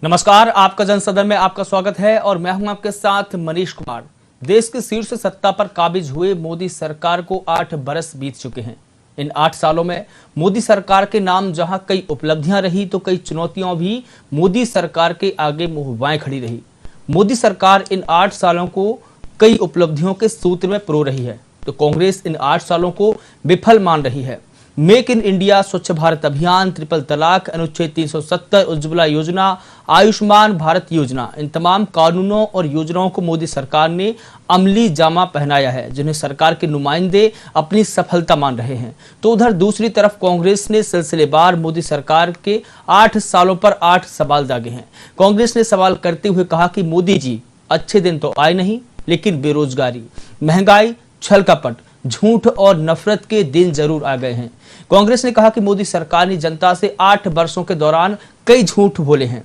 नमस्कार, आपका जनसदन में आपका स्वागत है और मैं हूं आपके साथ मनीष कुमार। देश के शीर्ष सत्ता पर काबिज हुए मोदी सरकार को 8 बरस बीत चुके हैं। इन 8 सालों में मोदी सरकार के नाम जहां कई उपलब्धियां रही तो कई चुनौतियां भी मोदी सरकार के आगे मुंहबाएं खड़ी रही। मोदी सरकार इन 8 सालों को कई उपलब्धियों के सूत्र में पिरो रही है तो कांग्रेस इन 8 सालों को विफल मान रही है। मेक इन इंडिया, स्वच्छ भारत अभियान, ट्रिपल तलाक, अनुच्छेद 370, उज्ज्वला योजना, आयुष्मान भारत योजना, इन तमाम कानूनों और योजनाओं को मोदी सरकार ने अमली जामा पहनाया है जिन्हें सरकार के नुमाइंदे अपनी सफलता मान रहे हैं। तो उधर दूसरी तरफ कांग्रेस ने सिलसिलेवार मोदी सरकार के 8 सालों पर 8 सवाल दागे हैं। कांग्रेस ने सवाल करते हुए कहा कि मोदी जी, अच्छे दिन तो आए नहीं, लेकिन बेरोजगारी, महंगाई, छल कपट, झूठ और नफरत के दिन जरूर आ गए हैं। कांग्रेस ने कहा कि मोदी सरकार ने जनता से 8 वर्षों के दौरान कई झूठ बोले हैं।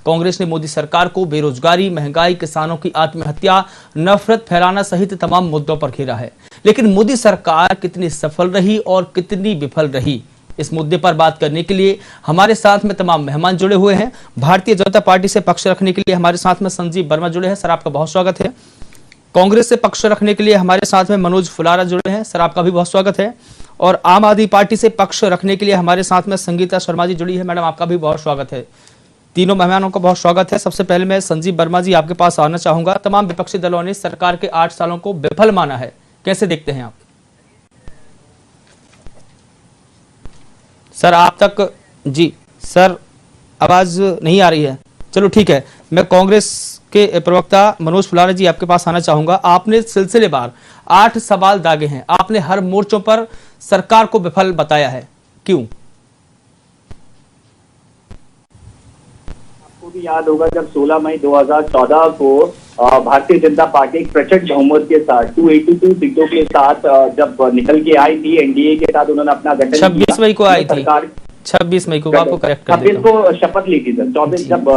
कांग्रेस ने मोदी सरकार को बेरोजगारी, महंगाई, किसानों की आत्महत्या, नफरत फैलाना सहित तमाम मुद्दों पर घेरा है। लेकिन मोदी सरकार कितनी सफल रही और कितनी विफल रही, इस मुद्दे पर बात करने के लिए हमारे साथ में तमाम मेहमान जुड़े हुए हैं। भारतीय जनता पार्टी से पक्ष रखने के लिए हमारे साथ में संजीव वर्मा जुड़े हैं, सर आपका बहुत स्वागत है। कांग्रेस से पक्ष रखने के लिए हमारे साथ में मनोज फुलारा जुड़े हैं, सर आपका भी बहुत स्वागत है। और आम आदमी पार्टी से पक्ष रखने के लिए हमारे साथ में संगीता शर्मा जी जुड़ी है, मैडम आपका भी बहुत स्वागत है। तीनों मेहमानों का बहुत स्वागत है। सबसे पहले मैं संजीव वर्मा जी आपके पास आना चाहूंगा। तमाम विपक्षी दलों ने सरकार के 8 सालों को विफल माना है, कैसे देखते हैं आप? सर आप तक जी सर आवाज नहीं आ रही है, चलो ठीक है। मैं कांग्रेस के प्रवक्ता मनोज फुलारा जी आपके पास आना चाहूंगा। आपने सिलसिलेवार 8 सवाल दागे हैं, आपने हर मोर्चों पर सरकार को विफल बताया है, क्यों? आपको भी याद होगा जब 16 मई 2014 को भारतीय जनता पार्टी एक प्रचंड बहुमत के साथ 282 सीटों के साथ जब निकल के आई थी एनडीए के साथ, उन्होंने अपना गठन 26 मई को आई थी, 26 मई को, आपको करेक्ट कर देता हूं। 26 को शपथ ली थी सर, 24 जब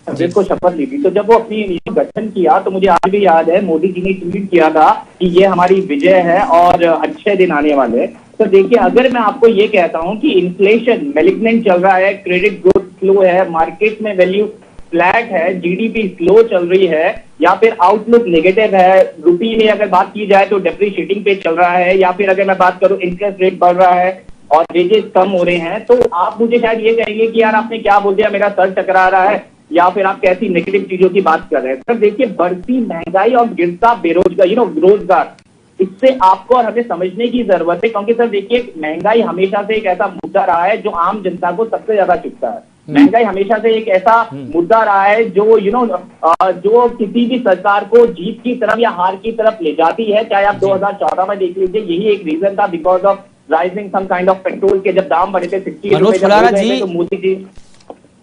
26 को शपथ ली थी। तो जब वो अपनी गठन किया तो मुझे आज भी याद है मोदी जी ने ट्वीट किया था कि ये हमारी विजय है और अच्छे दिन आने वाले हैं। तो देखिए, अगर मैं आपको ये कहता हूं कि इन्फ्लेशन मैलिग्नेंट चल रहा है, क्रेडिट ग्रोथ स्लो है, मार्केट में वैल्यू फ्लैट है, जीडीपी स्लो चल रही है, या फिर आउटलुक नेगेटिव है, रुपये में अगर बात की जाए तो डेप्रिशिएटिंग पे चल रहा है, या फिर अगर मैं बात करूं इंटरेस्ट रेट बढ़ रहा है और वेजेस कम हो रहे हैं, तो आप मुझे शायद ये कहेंगे कि यार आपने क्या बोल दिया, मेरा सर टकरा रहा है, या फिर आप कैसी नेगेटिव चीजों की बात कर रहे हैं। सर देखिए, बढ़ती महंगाई और गिरता बेरोजगार रोजगार, इससे आपको और हमें समझने की जरूरत है। क्योंकि सर देखिए, महंगाई हमेशा से एक ऐसा मुद्दा रहा है जो आम जनता को सबसे ज्यादा चुभता है। महंगाई हमेशा से एक ऐसा मुद्दा रहा है जो जो किसी भी सरकार को जीत की तरफ या हार की तरफ ले जाती है। चाहे आप 2014 में देख लीजिए, यही एक रीजन था, because of rising some kind of petrol के जब दाम बढ़े थे 60 रुपए, तो मोदी जी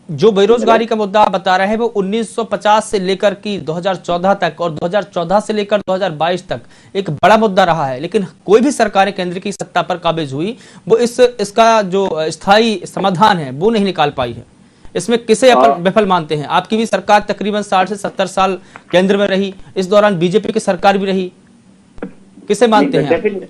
जो बेरोजगारी का मुद्दा आप बता रहे हैं वो 1950 से लेकर की 2014 तक और 2014 से लेकर 2022 तक एक बड़ा मुद्दा रहा है। लेकिन कोई भी सरकार केंद्र की सत्ता पर काबिज हुई वो इसका जो स्थायी समाधान है वो नहीं निकाल पाई है। इसमें किसे विफल मानते हैं? आपकी भी सरकार तकरीबन 60 से 70 साल केंद्र में रही, इस दौरान बीजेपी की सरकार भी रही, किसे मानते हैं?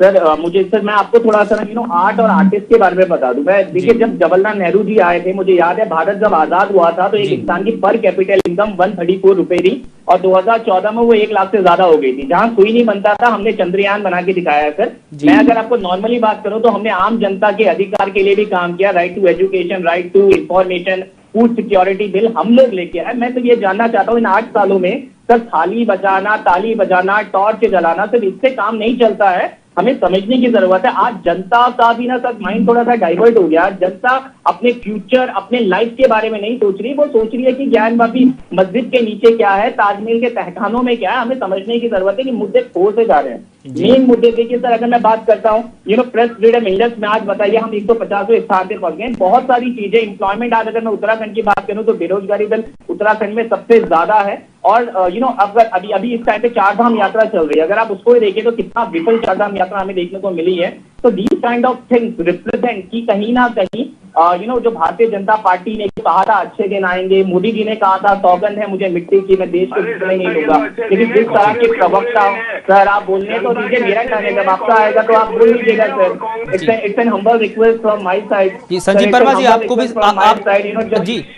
सर मुझे मैं आपको थोड़ा सा आर्ट और आर्टिस्ट के बारे में बता दूं। मैं देखिए, जब जवाहरलाल नेहरू जी आए थे, मुझे याद है भारत जब आजाद हुआ था तो एक इंसान की पर कैपिटल इनकम 134 रुपए थी और 2014 में वो 1 लाख से ज्यादा हो गई थी। जहां सुई नहीं बनता था, हमने चंद्रयान बना के दिखाया। सर मैं अगर आपको नॉर्मली बात करूं तो हमने आम जनता के अधिकार के लिए भी काम किया, right to education, right to information, food security bill हम लोग लेके आए। मैं तो ये जानना चाहता हूँ इन 8 सालों में सर थाली बजाना, ताली बजाना, टॉर्च जलाना, सिर्फ इससे काम नहीं चलता है, हमें समझने की जरूरत है। आज जनता का भी ना सर माइंड थोड़ा सा डाइवर्ट हो गया। जनता अपने फ्यूचर, अपने लाइफ के बारे में नहीं सोच रही, वो सोच रही है कि ज्ञानवापी मस्जिद के नीचे क्या है, ताजमहल के तहखानों में क्या है। हमें समझने की जरूरत है कि मुद्दे खो से जा रहे हैं। मेन मुद्दे देखिए सर, अगर मैं बात करता हूँ प्रेस फ्रीडम इंडेक्स में आज बताइए हम 150वें स्थान पे पहुंच गए। बहुत सारी चीजें, एम्प्लॉयमेंट, आज अगर मैं उत्तराखंड की बात करूं तो बेरोजगारी दर उत्तराखंड में सबसे ज्यादा है। और अगर अभी इस टाइम पे 4 धाम यात्रा चल रही है, अगर आप उसको ही देखें तो कितना विफल 4 धाम यात्रा हमें देखने को मिली है। तो these kind of things represent कि कहीं ना कहीं जो भारतीय जनता पार्टी ने कहा था अच्छे दिन आएंगे, मोदी जी ने कहा था सौगंध है मुझे मिट्टी की, मैं देश को जीतने नहीं दूंगा, लेकिन जिस तरह के प्रवक्ता सर आप बोलने तो दीजिए, मेरा टर्न है, जब आपका आएगा तो आप बोल लीजिएगा sir. It's an humble request from my side. जी संजीव वर्मा जी, आपको भी जी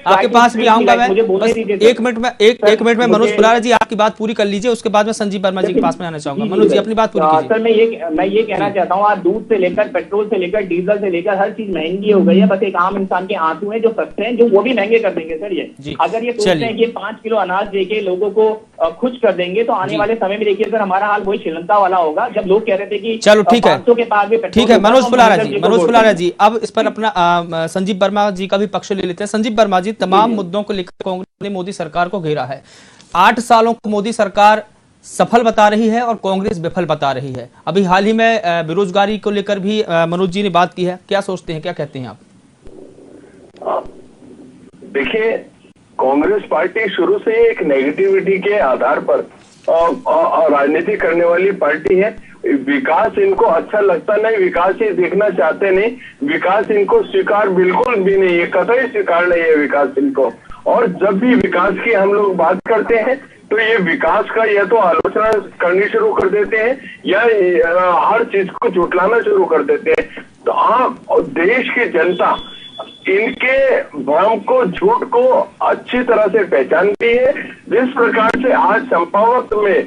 आपके पास भी आऊंगा मैं, बस एक मिनट में मनोज पुलारा जी आपकी बात पूरी कर लीजिए, उसके बाद मैं संजीव वर्मा जी के पास में आना चाहूंगा। मनोज जी अपनी बात पूरी कीजिए। सर मैं ये कहना चाहता हूँ, आज दूध से लेकर पेट्रोल से लेकर डीजल से लेकर हर चीज महंगी हो गई है, बस एक आम इंसान के आंसू हैं जो सस्ते हैं, जो वो भी महंगे कर देंगे सर ये। अगर ये सोचते हैं कि 5 किलो अनाज देके लोगों को खुश कर देंगे तो आने वाले समय में देखिए सर हमारा हाल वही श्रीलंका वाला होगा, जब लोग कह रहे थे कि चलो ठीक है, 500 के पार भी पेट्रोल। ठीक है मनोज पुलारा जी अब इस पर अपना संजीव वर्मा जी का भी पक्ष ले लेते हैं। संजीव वर्मा जी, तमाम मुद्दों को लेकर कांग्रेस ने मोदी सरकार को घेरा है। 8 सालों को मोदी सरकार सफल बता रही है और कांग्रेस विफल बता रही है। अभी हाल ही में बेरोजगारी को लेकर भी मनोज जी ने बात की है, क्या सोचते हैं, क्या कहते हैं आप? देखिए, कांग्रेस पार्टी शुरू से एक नेगेटिविटी के आधार पर राजनीति करने वाली पार्टी है। विकास इनको अच्छा लगता नहीं, विकास ही देखना चाहते नहीं, विकास इनको स्वीकार बिल्कुल भी नहीं है, कतई स्वीकार नहीं है विकास इनको। और जब भी विकास की हम लोग बात करते हैं तो ये विकास का या तो आलोचना करनी शुरू कर देते हैं या हर चीज को झुटलाना शुरू कर देते हैं। तो आप देश की जनता इनके भ्रम को, झूठ को अच्छी तरह से पहचानती है। जिस प्रकार से आज चंपावत में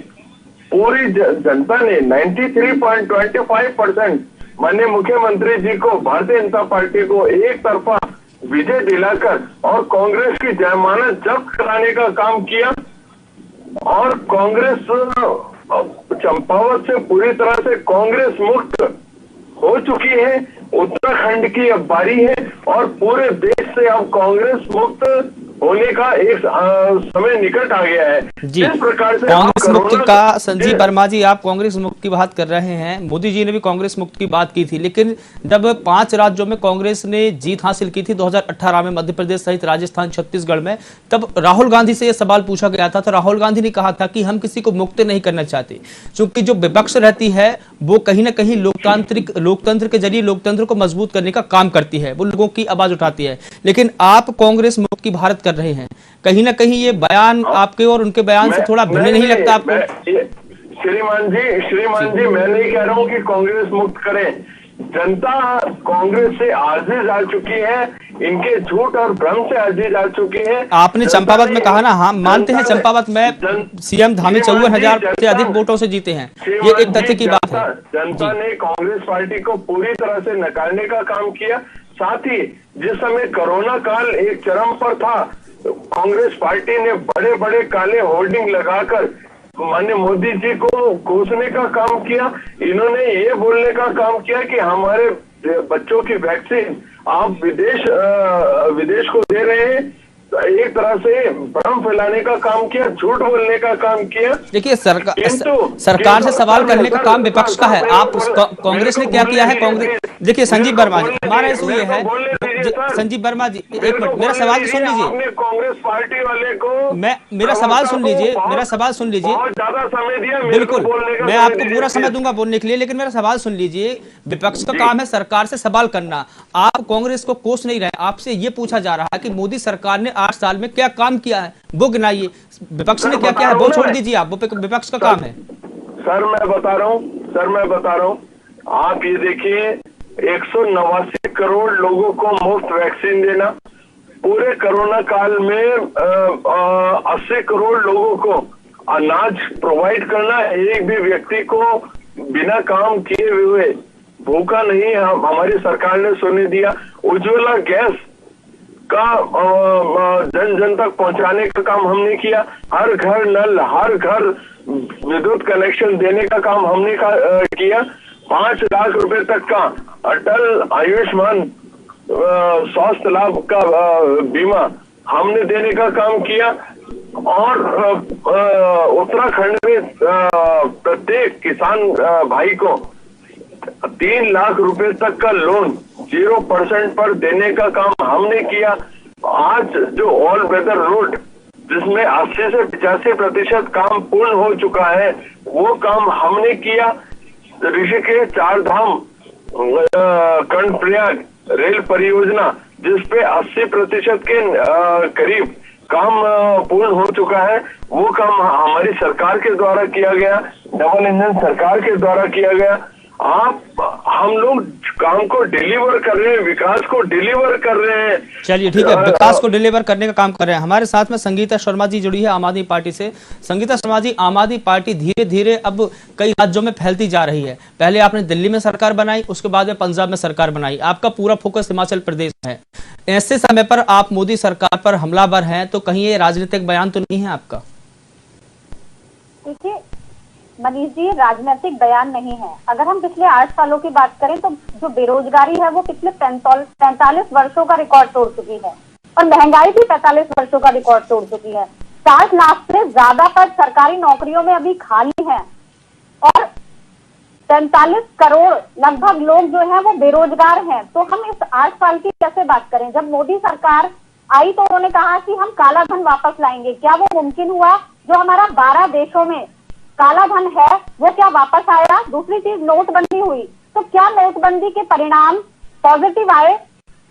पूरी जनता ने 93.25% माननीय मुख्यमंत्री जी को, भारतीय जनता पार्टी को एक तरफा विजय दिलाकर और कांग्रेस की जमानत जब्त कराने का काम किया, और कांग्रेस चंपावत से पूरी तरह से कांग्रेस मुक्त हो चुकी है। उत्तराखंड की अब बारी है और पूरे देश से अब कांग्रेस मुक्त होने का एक समय निकट आ गया है। जी, इस प्रकार से कांग्रेस मुक्ति का संजीव वर्मा जी, आप कांग्रेस मुक्ति की बात कर रहे हैं। मोदी जी ने भी कांग्रेस मुक्ति की बात की थी, लेकिन जब 5 राज्यों में कांग्रेस ने जीत हासिल की थी 2018 में, मध्य प्रदेश सहित राजस्थान, छत्तीसगढ़ में, तब राहुल गांधी से यह सवाल पूछा गया था। तो राहुल गांधी ने कहा था कि हम किसी को मुक्त नहीं करना चाहते, क्योंकि जो विपक्ष रहती है वो कहीं ना कहीं लोकतंत्र के जरिए लोकतंत्र को मजबूत करने का काम करती है, वो लोगों की आवाज उठाती है। लेकिन आप कांग्रेस मुक्त की भारत कर रहे हैं, कहीं ना कहीं ये बयान आपके और उनके बयान से थोड़ा भिन्न नहीं लगता आपको? श्रीमान जी, मैं नहीं कह रहा हूँ कि कांग्रेस मुक्त करें। जनता कांग्रेस से आजिज आ चुकी है, इनके झूठ और भ्रम से आजिज आ चुकी है। आपने चंपावत में कहा ना, हाँ मानते हैं चंपावत में सीएम धामी 54,000 से अधिक वोटों से जीते हैं, ये एक तथ्य की बात है। जनता ने कांग्रेस पार्टी को पूरी तरह से नकारने का काम किया। साथ ही जिस समय कोरोना काल एक चरम पर था, कांग्रेस पार्टी ने बड़े बड़े काले होर्डिंग लगाकर माननीय मोदी जी को कोसने का काम किया। इन्होंने ये बोलने का काम किया कि हमारे बच्चों की वैक्सीन आप विदेश को दे रहे हैं। एक तरह से भ्रम फैलाने का काम किया, झूठ बोलने का काम किया। देखिए सरकार से सवाल करने का काम विपक्ष का है। आप कांग्रेस ने क्या किया है? कांग्रेस, देखिए संजीव वर्मा जी, हमारा इशू ये है, संजीव वर्मा जी एक मिनट, मेरा सवाल सुन लीजिए। कांग्रेस पार्टी वाले को मेरा सवाल सुन लीजिए, ज्यादा समय दिया। बिल्कुल, मैं आपको पूरा समय दूंगा बोलने के लिए, लेकिन मेरा सवाल सुन लीजिए। विपक्ष का काम है सरकार से सवाल करना, आप कांग्रेस को कोस नहीं रहे। आपसे ये पूछा जा रहा है कि मोदी सरकार ने 8 साल में क्या काम किया है, वो गिनाइए। विपक्ष ने क्या किया है वो छोड़ दीजिए, आप, वो विपक्ष का काम है। सर मैं बता रहा हूँ, आप ये देखिए, 189 करोड़ लोगों को मुफ्त वैक्सीन देना, पूरे कोरोना काल में 80 करोड़ लोगों को अनाज प्रोवाइड करना, एक भी व्यक्ति को बिना काम किए हुए भूखा नहीं हमारी सरकार ने सोने दिया। उज्ज्वला गैस का जन जन तक पहुंचाने का काम हमने किया। हर घर नल, हर घर विद्युत कनेक्शन देने का काम हमने किया। 5 लाख रुपए तक का अटल आयुष्मान स्वास्थ्य लाभ का बीमा हमने देने का काम किया। और उत्तराखंड में प्रत्येक किसान भाई को 3 लाख रुपए तक का लोन 0% पर देने का काम हमने किया। आज जो ऑल वेदर रोड जिसमें 80 से 85% काम पूर्ण हो चुका है, वो काम हमने किया। ऋषिकेश 4 धाम कर्णप्रयाग रेल परियोजना जिसपे 80% के करीब काम पूर्ण हो चुका है। वो काम हमारी सरकार के द्वारा किया गया, डबल इंजन सरकार के द्वारा किया गया। हम लोग काम को डिलीवर कर रहे हैं, विकास को डिलीवर कर रहे हैं। चलिए ठीक है, विकास को डिलीवर करने का काम कर रहे हैं। हमारे साथ में संगीता शर्मा जी जुड़ी है आम आदमी पार्टी से। संगीता शर्मा जी, आम आदमी पार्टी धीरे धीरे अब कई राज्यों में फैलती जा रही है। पहले आपने दिल्ली में सरकार बनाई, उसके बाद में पंजाब में सरकार बनाई, आपका पूरा फोकस हिमाचल प्रदेश है। ऐसे समय पर आप मोदी सरकार पर हमलावर हैं, तो कहीं ये राजनीतिक बयान तो नहीं है आपका? देखिए मनीष जी, राजनीतिक बयान नहीं है। अगर हम पिछले 8 सालों की बात करें तो जो बेरोजगारी है वो पिछले 45 वर्षों का रिकॉर्ड तोड़ चुकी है और महंगाई भी 45 वर्षों का रिकॉर्ड तोड़ चुकी है। 60 लाख से ज्यादा पद सरकारी नौकरियों में अभी खाली हैं और 43 करोड़ लगभग लोग जो है वो बेरोजगार हैं। तो हम इस 8 साल की कैसे बात करें? जब मोदी सरकार आई तो उन्होंने कहा कि हम काला धन वापस लाएंगे। क्या वो मुमकिन हुआ? जो हमारा 12 देशों में काला धन है वो क्या वापस आया? दूसरी चीज, नोटबंदी हुई, तो क्या नोटबंदी के परिणाम पॉजिटिव आए?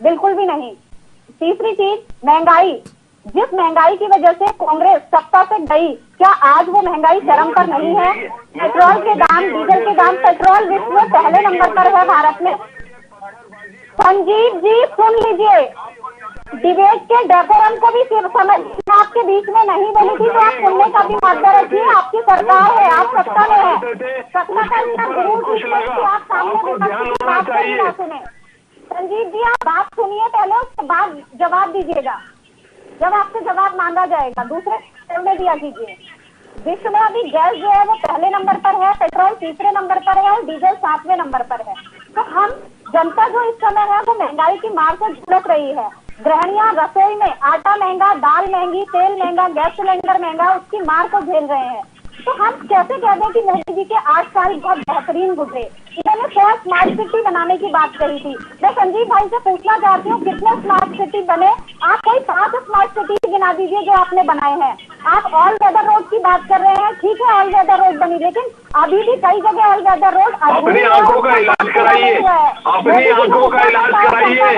बिल्कुल भी नहीं। तीसरी चीज, महंगाई। जिस महंगाई की वजह से कांग्रेस सत्ता से गई, क्या आज वो महंगाई चरम पर नहीं है? पेट्रोल के दाम, डीजल के दाम, पेट्रोल विश्व में पहले नंबर पर है भारत में। संजीव जी सुन लीजिए, डिबेट के डेकोरम को भी आपके बीच में नहीं बनी थी, तो आप सुनने का भी मौका रखिए। आपकी सरकार है, आप सत्ता में है, सत्ता का इतना गुरूर आप सामने ना सुने। संजीव जी, आप बात सुनिए पहले, उसके बाद जवाब दीजिएगा। जब आपसे जवाब मांगा जाएगा दूसरे में दिया कीजिए। विश्व में अभी गैस जो है वो पहले नंबर पर है, पेट्रोल तीसरे नंबर पर है और डीजल 7वें नंबर पर है। तो हम जनता जो इस समय है वो महंगाई की मार से झुलस रही है। गृहणियां रसोई में आटा महंगा, दाल महंगी, तेल महंगा, गैस सिलेंडर महंगा, उसकी मार को झेल रहे हैं। तो हम कैसे कह दें कि मोदी जी के 8 साल बहुत बेहतरीन गुजरे? इन्होंने 100 स्मार्ट सिटी बनाने की बात करी थी। मैं संजीव भाई से पूछना चाहती हूँ, कितने स्मार्ट सिटी बने? आप कोई 5 स्मार्ट सिटी गिना दीजिए जो आपने बनाए हैं। आप ऑल वेदर रोड की बात कर रहे हैं, ठीक है ऑल वेदर रोड बनी, लेकिन अभी भी कई जगह ऑल वेदर रोड अपनी आंखों का इलाज कराइए, अपनी आंखों का इलाज कराइए,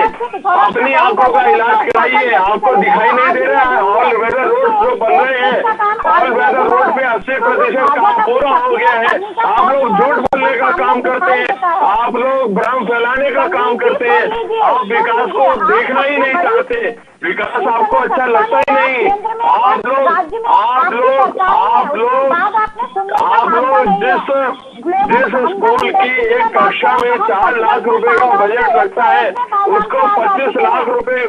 अपनी आंखों का इलाज कराइए। आपको दिखाई नहीं दे रहा है ऑल वेदर रोड जो बन रहे हैं? ऑल वेदर रोड पे 80% काम पूरा हो गया है। आप लोग झूठ बोलने का काम करते हैं, आप लोग भ्रम फैलाने का काम करते हैं। आप विकास को देखना ही नहीं चाहते, विकास आपको अच्छा लगता ही नहीं। आप लोग जिस स्कूल की एक कक्षा में 4 लाख रुपए का बजट लगता है, उसको 25 लाख रुपए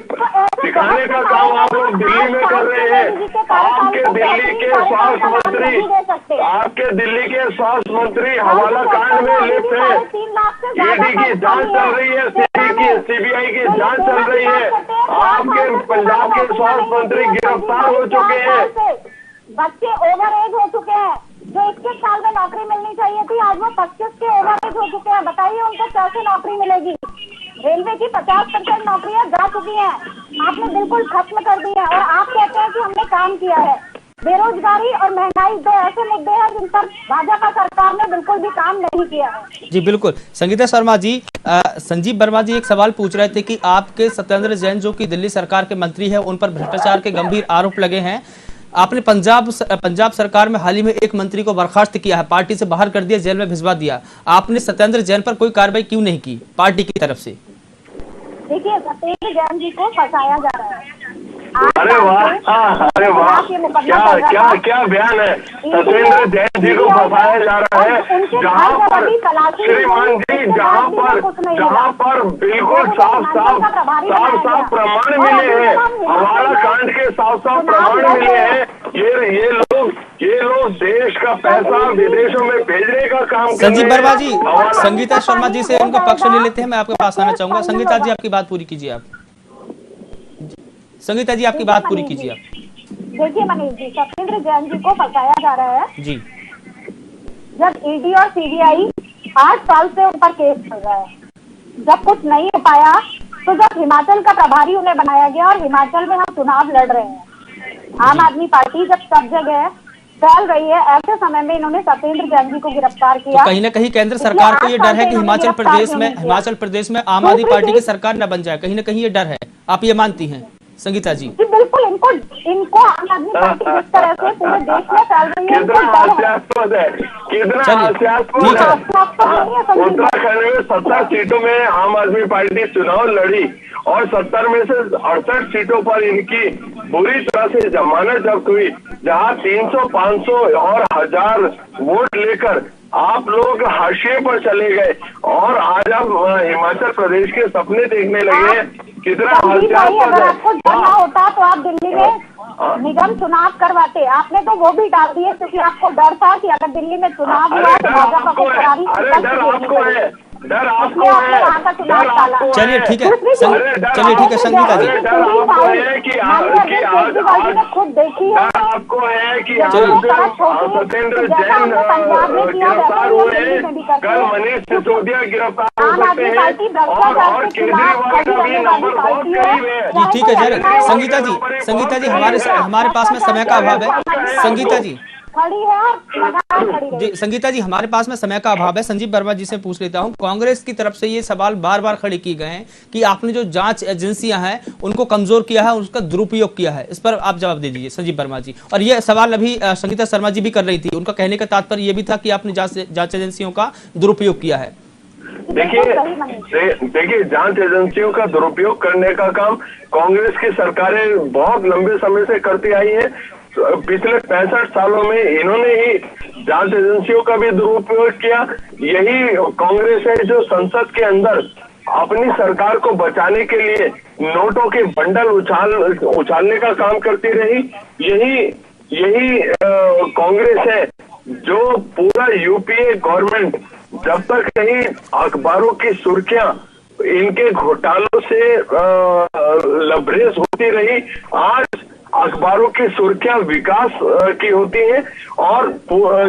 सिखाने का काम आप लोग दिल्ली में कर रहे हैं। आपके दिल्ली के स्वास्थ्य मंत्री हवाला कांड में लिप्त है। ईडी की जांच चल रही है, सीबीआई की जांच चल रही है। आपके पंजाब के स्वास्थ्य मंत्री गिरफ्तार हो चुके हैं। बच्चे ओवर एज हो चुके हैं, जो 21 साल में नौकरी मिलनी चाहिए थी, आज वो 25 के ओवर एज हो चुके हैं। बताइए उनको कैसे नौकरी मिलेगी? रेलवे की 50% नौकरियां जा चुकी हैं, आपने बिल्कुल खत्म कर दी है और आप कहते हैं कि हमने काम किया है। बेरोजगारी और महंगाई दो ऐसे मुद्दे हैं जिन पर भाजपा सरकार ने बिल्कुल भी काम नहीं किया है। जी बिल्कुल। संगीता शर्मा जी, संजीव वर्मा जी एक सवाल पूछ रहे थे कि आपके सत्येंद्र जैन जो कि दिल्ली सरकार के मंत्री हैं, उन पर भ्रष्टाचार के गंभीर आरोप लगे हैं। आपने पंजाब सरकार में हाल ही में एक मंत्री को बर्खास्त किया है, पार्टी से बाहर कर दिया, जेल में भिजवा दिया। आपने सत्येंद्र जैन पर कोई कार्रवाई क्यों नहीं की पार्टी की तरफ से? देखिए, सत्येंद्र जैन जी को फंसाया जा रहा है। अरे वाह, अरे वाह, क्या बयान है। सत्येंद्र जैन जी को फंसाया जा रहा है, जहाँ पर श्रीमान जी, जहाँ पर बिल्कुल साफ प्रमाण मिले हैं, हमारा कांड के साफ प्रमाण मिले हैं। ये लोग देश का पैसा विदेशों में भेजने का काम। संजीव वर्मा जी, संगीता शर्मा जी से उनका पक्ष ले लेते हैं। मैं आपके पास आना चाहूंगा। संगीता जी, आपकी बात पूरी कीजिए। आप संगीता जी, आपकी बात पूरी कीजिए। आप देखिए मनीष जी, सत्येंद्र जैन जी को फंसाया जा रहा है जी। जब ईडी और सीबीआई 8 साल से उन पर केस चल रहा है, जब कुछ नहीं हो पाया, तो जब हिमाचल का प्रभारी उन्हें बनाया गया और हिमाचल में हम चुनाव लड़ रहे हैं, आम आदमी पार्टी जब सब जगह फैल रही है, ऐसे समय में इन्होंने सत्येंद्र जैन जी को गिरफ्तार किया। तो कहीं ना कहीं केंद्र सरकार को ये डर है कि हिमाचल प्रदेश में आम आदमी पार्टी की सरकार न बन जाए, कहीं ना कहीं ये डर है। आप ये मानती हैं संगीता जी? जी बिल्कुल, इनको आम आदमी पार्टी जिस तरह से पूरे देश में चल रही है, कितना हास्यास्पद है, कितना हास्यास्पद है। उत्तराखंड में 70 सीटों में आम आदमी पार्टी चुनाव लड़ी और 70 में से 68 सीटों पर इनकी बुरी तरह से जमानत जब्त हुई, जहां 300, 500 और 1000 वोट लेकर आप लोग हाशिए पर चले गए और आज आप हिमाचल प्रदेश के सपने देखने लगे हैं। कितना हास्यास्पद अगर है। आपको डरना होता तो आप दिल्ली में निगम चुनाव करवाते। आपने तो वो भी डाल दिए क्योंकि आपको डर था कि अगर दिल्ली में चुनाव हुआ तो भाजपा को करारी डर आपको है, डर आपको है, डर आपको है। चलिए ठीक है, चलिए ठीक है संगीता जी, डर आपको है कि खुद देखी है, डर आपको है कि सत्येंद्र जैन गिरफ्तार हुए हैं, कल मनीष सिसोदिया गिरफ्तार हो सकते हैं और केजरीवाल का भी नंबर बहुत करीब है। जी ठीक है जरा संगीता जी हमारे पास में समय का अभाव है। संगीता जी खड़ी है और लगातार खड़ी रही। जी संगीता जी हमारे पास में समय का अभाव है। संजीव वर्मा जी से पूछ लेता हूं, कांग्रेस की तरफ से ये सवाल बार बार खड़े किए गए हैं कि आपने जो जांच एजेंसियां हैं उनको कमजोर किया है, उसका दुरुपयोग किया है। इस पर आप जवाब दे दीजिए संजीव वर्मा जी। और ये सवाल अभी संगीता शर्मा जी भी कर रही थी, उनका कहने का तात्पर्य ये भी था कि आपने जांच एजेंसियों का दुरुपयोग किया है। देखिए जांच एजेंसियों का दुरुपयोग करने का काम कांग्रेस की सरकारें बहुत लंबे समय से करती आई है। पिछले 65 सालों में इन्होंने ही जांच एजेंसियों का भी दुरुपयोग किया। यही कांग्रेस है जो संसद के अंदर अपनी सरकार को बचाने के लिए नोटों के बंडल उछालने का काम करती रही। यही कांग्रेस है जो पूरा यूपीए गवर्नमेंट जब तक कहीं अखबारों की सुर्खियां इनके घोटालों से लबरेज होती रही, आज अखबारों की सुर्खियां विकास की होती हैं और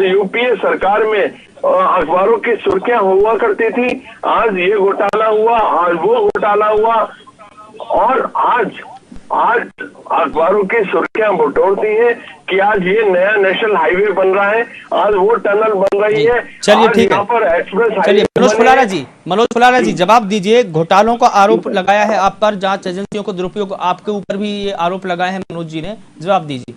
यूपीए सरकार में अखबारों की सुर्खियां हुआ करती थी। आज ये घोटाला हुआ, आज वो घोटाला हुआ और आज अखबारों की सुर्खियां बटोरती हैं कि आज ये नया नेशनल हाईवे बन रहा है, आज वो टनल बन रही है। चलिए ठीक है, पर एक्सप्रेस चलिए मनोज फुलारा जी जवाब दीजिए। घोटालों का आरोप लगाया है आप पर, जांच एजेंसियों को दुरुपयोग, आपके ऊपर भी ये आरोप लगाए हैं मनोज जी ने, जवाब दीजिए।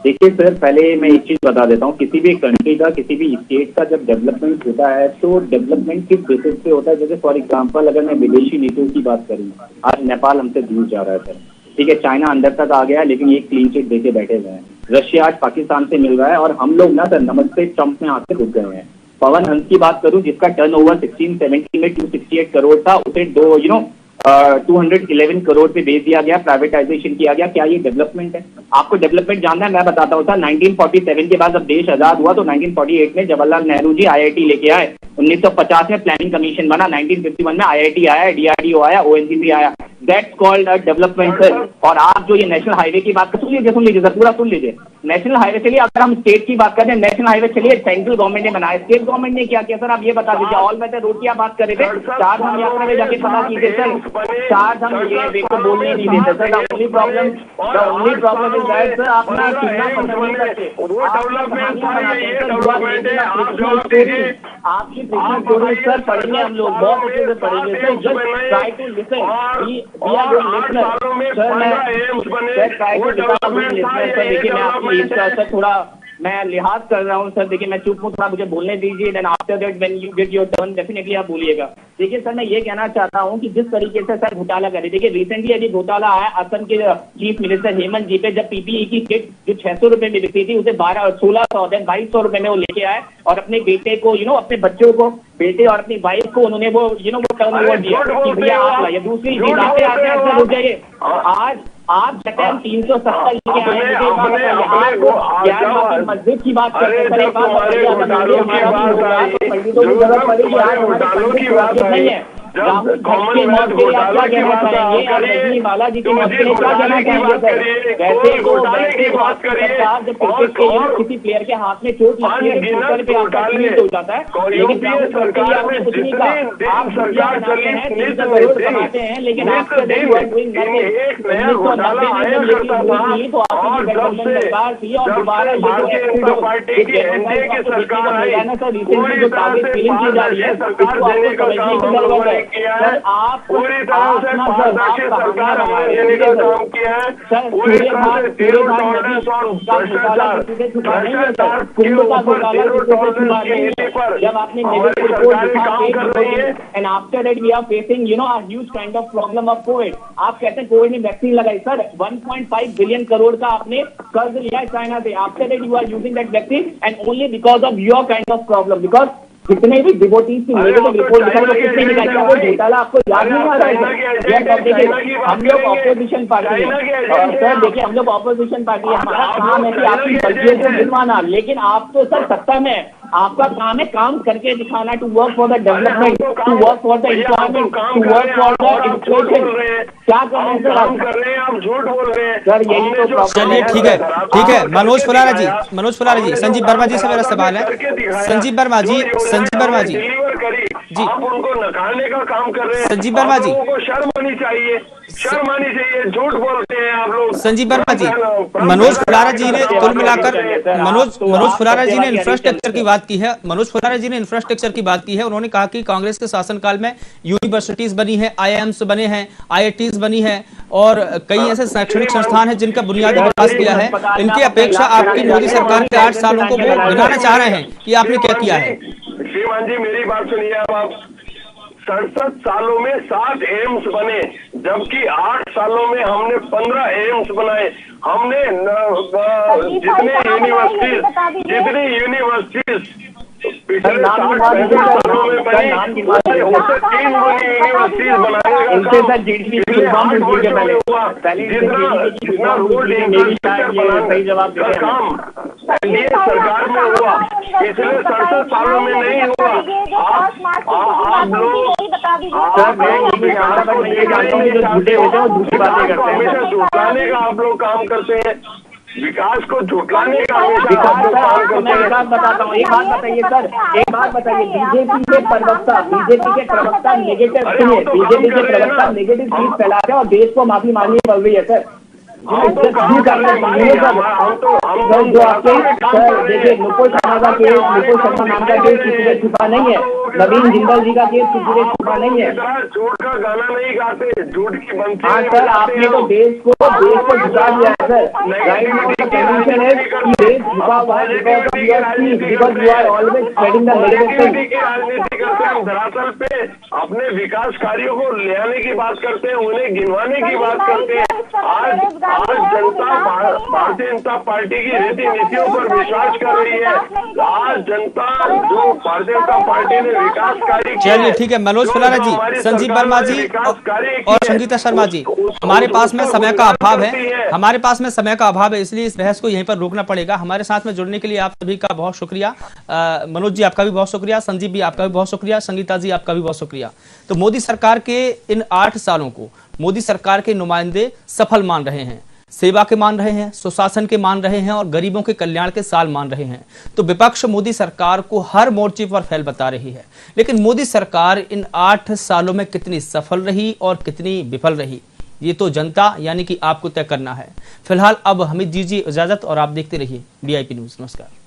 देखिए सर, पहले मैं एक चीज बता देता हूँ, किसी भी कंट्री का, किसी भी स्टेट का जब डेवलपमेंट होता है तो डेवलपमेंट किस बेसिस पे होता है। जैसे फॉर एग्जांपल अगर मैं विदेशी नीतियों की बात करूँ, आज नेपाल हमसे दूर जा रहा है सर, ठीक है, चाइना अंदर तक आ गया लेकिन एक क्लीन चिट देके बैठे हुए हैं। रशिया आज पाकिस्तान से मिल रहा है और हम लोग ना सर नमस्ते ट्रंप में आके रुक गए हैं। पवन हंस की बात करूं जिसका टर्नओवर 1670 में 268 करोड़ था, उसे 211 करोड़ पे बेच दिया गया, प्राइवेटाइजेशन किया गया। क्या ये डेवलपमेंट है? आपको डेवलपमेंट जानना है? मैं बताता हूँ सर, 1947 के बाद जब देश आजाद हुआ तो 1948 में जवाहरलाल नेहरू जी IIT लेके आए, 1950 में प्लानिंग कमीशन बना, 1951 में IIT आया, DRDO आया, ONGC आया। That's called a development sir. और आप जो ये नेशनल हाईवे की बात सुन लीजिए सर, पूरा सुन लीजिए। नेशनल हाईवे चलिए, अगर हम स्टेट की बात करें, नेशनल हाईवे चलिए सेंट्रल गवर्नमेंट ने बनाया, स्टेट गवर्नमेंट ने क्या किया सर आप ये बता दीजिए। ऑल वेदर रोड की आप बात कर रहे थे, 4 धाम यात्रा में जाके पता कीजिए सर, 4 धाम ये देखो बोलने नहीं देते sir. The only problem is that sir आप ना सुनना पसंद नहीं करते। आपकी प्रेशर स्टोरी सर पढ़ेंगे हम लोग, बहुत अच्छे से पढ़ेंगे sir. Just try to listen, we are good listener sir. मैं ट्राई टू लिसनर सर। देखिए मैं आपकी एज का सर थोड़ा मैं लिहाज कर रहा हूँ सर। देखिए मैं चुप हूँ, थोड़ा मुझे बोलने दीजिए, then after that when you get your turn definitely आप बोलिएगा। देखिए सर मैं ये कहना चाहता हूँ कि जिस तरीके से सर घोटाला करे, देखिए रिसेंटली अभी घोटाला आया असम के चीफ मिनिस्टर हेमंत जी पे, जब PPE की किट जो 600 रुपए में बिकती थी उसे 1600 देन 2200 रुपए में वो लेके आए और अपने बेटे को अपने बच्चों को, बेटे और अपनी वाइफ को उन्होंने वो वो टर्न ओवर दिया कि भैया आप लाइए। दूसरी चीज आते आते रुक जाइए, आज आप जटन 370 लेके आए, मस्जिद की बात करते हैं, नहीं है बालाजी की मौत के लिए क्या कहना चाहेंगे सर? वैसे जब क्रिकेट के किसी प्लेयर के हाथ में चोट लगती है पे हो जाता है, लेकिन आपने कुछ नहीं कहा। आप सरकार बनाते हैं, 300 करोड़ बनाते हैं, लेकिन after that you are doing nothing. 1990 में जब लेकिन तो आपकी गठबंधन सरकार थी और दोबारा सर रिसेंटली जो टारगेट फिलिंग की जा रही है इसको आपको समझने की जरूरत है। काम किया है, पूरी तरह से पारदर्शी सरकार हमने देने का काम किया है, पूरी तरह से जीरो टॉलरेंस और भ्रष्टाचार के ऊपर जीरो टॉलरेंस की नीति पर हमारी सरकार काम कर रही है। And after that we are facing a huge kind of problem of Covid. आप कहते हैं कोविड में वैक्सीन लगाई, सर 1.5 बिलियन करोड़ का आपने कर्ज लिया है चाइना से। After that you are using that vaccine and only because of your kind of problem, because कितने भी डिवोटीज की नेगेटिव रिपोर्ट दिखाई वो कितने भी क्या वो घोटाला आपको याद नहीं आ रहा है। हम लोग ऑपोजिशन पार्टी है सर, देखिए हम लोग ऑपोजिशन पार्टी है, हमारा काम है कि आपकी गलतियों को गिनवाना, लेकिन आप तो सर सत्ता में आपका काम है काम करके दिखाना, to work for the development, to work for the employment, to work for the education. क्या कर रहे हैं सर? आप कर रहे हैं, आप झूठ बोल रहे हैं सर, यही तो। चलिए ठीक है मनोज फुलारा जी, संजीव वर्मा जी से मेरा सवाल है। संजीव वर्मा जी आप उनको नकारने का काम कर रहे हैं। संजीव वर्मा जी, लोगों को शर्म आनी चाहिए, झूठ बोलते हैं आप लोग। संजीव वर्मा जी, मनोज फुलारा जी ने कुल मिलाकर मनोज फुलारा जी ने इंफ्रास्ट्रक्चर की बात की है। मनोज फुलारा जी ने इंफ्रास्ट्रक्चर की बात की है। उन्होंने कहा कि कांग्रेस के शासनकाल में यूनिवर्सिटीज बनी है, IIMs बने हैं, IITs बनी है और कई ऐसे शैक्षणिक संस्थान हैं जिनका बुनियादी विकास किया है। इनकी अपेक्षा आपकी मोदी सरकार के 8 सालों को वो गिनाना चाह रहे हैं कि आपने क्या किया है। श्रीमान जी मेरी बात सुनिए, अब आप 67 सालों में 7 एम्स बने, जबकि 8 सालों में हमने 15 एम्स बनाए। हमने जितने यूनिवर्सिटीज पिछले 60-65 सालों में बनी, उससे 3 गुनी यूनिवर्सिटीज बनाने जितना रोड इंफ्रास्ट्रक्चर का काम ये सरकार में हुआ, पिछले 67 सालों में नहीं हुआ। आप लोग हमेशा झुटलाने का आप लोग काम करते हैं, विकास को झुटलाने का हमेशा आप लोग काम करते हैं। एक बात बताता हूँ, एक बात बताइए सर, एक बात बताइए, बीजेपी के प्रवक्ता नेगेटिव सुनिए, बीजेपी के प्रवक्ता नेगेटिव चीज फैला रहे हैं और देश को माफी मांगनी पड़ रही है सर। जो आपके सर देखिए नुपुर शर्मा का केस, नुपुर शर्मा नाम का केस किसी से छुपा नहीं है, नवीन जिंदल जी का केस किसी से छुपा नहीं है। झूठ का गाना नहीं गाते, झूठ की बनती। हाँ सर, आपने तो देश को झुका दिया है सर। कंडीशन है कि देश झुका हुआ है because you are always spreading the negative thing. राजनीति करते हैं, धरातल पे अपने विकास कार्यों को ले आने की बात करते हैं, उन्हें गिनवाने की बात करते हैं। आज जनता भारतीय जनता पार्टी की रीति नीतियों पर विश्वास कर रही है। आज जनता जो भारतीय जनता पार्टी ने विकास कार्य, चलिए ठीक है मनोज फुलारा जी, संजीव वर्मा जी और संगीता शर्मा जी, हमारे पास में समय का अभाव है, इसलिए इस बहस को यहीं पर रोकना पड़ेगा। हमारे साथ में जुड़ने के लिए आप सभी का बहुत शुक्रिया। मनोज जी आपका भी बहुत शुक्रिया, संजीव भी आपका भी बहुत शुक्रिया, संगीता जी आपका भी बहुत शुक्रिया। तो मोदी सरकार के इन 8 सालों को मोदी सरकार के नुमाइंदे सफल मान रहे हैं, सेवा के मान रहे हैं, सुशासन के मान रहे हैं और गरीबों के कल्याण के साल मान रहे हैं। तो विपक्ष मोदी सरकार को हर मोर्चे पर फेल बता रही है, लेकिन मोदी सरकार इन 8 सालों में कितनी सफल रही और कितनी विफल रही, ये तो जनता यानी कि आपको तय करना है। फिलहाल अब हमें दीजिए इजाजत और आप देखते रहिए VIP न्यूज। नमस्कार।